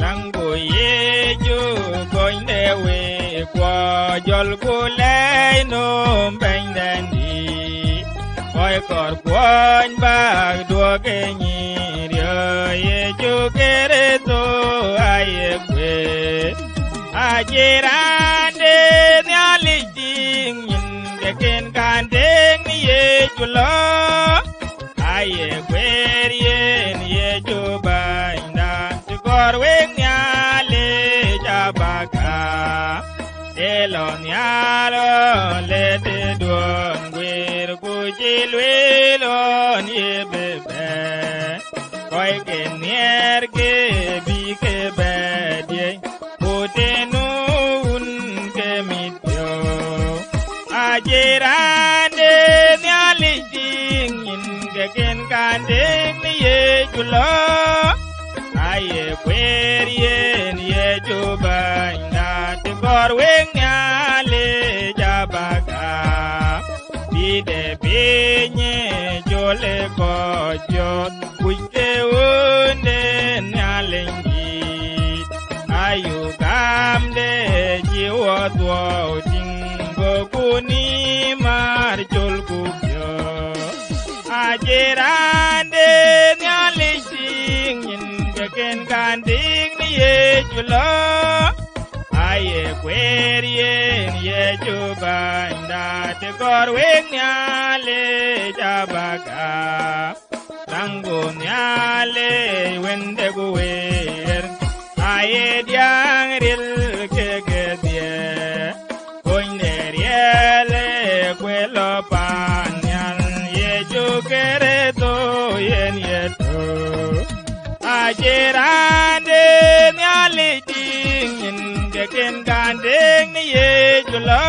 rangu ye ju goin de we kwa jol ku le no ben den di koi kor kwan ba dua ke ni rio ye ju kere to aye kwe ajirande nyali jing yin de ken kan deng ni ye ju lo aye kwer yen ye ju bai na tu kor weng nyale jabaka elo nyalo le te duon gwer ku jilwe lon ye bebe koi ke nier ke bi ke bedye Putenun ke mityo ajirande nyali jing yin ke ken kandeng ni ye julo aye kwer yen ye jubai na te kor weng nyale jabaga bide binye jole ko jot kuite unde nyale ayu kamde jiwa tua tingo kuni mar jol kubyo ajirande nyali sing yin keken kanding ni ye julo aye kwer yen ye juba inda te kor weng nyale jabaga rangu nyale wende guwer aye diang ril ke dia koineriele kwelo panyan ye jukere to yen yeto ajirande nyali ding yin de ken gandeng ni ye julo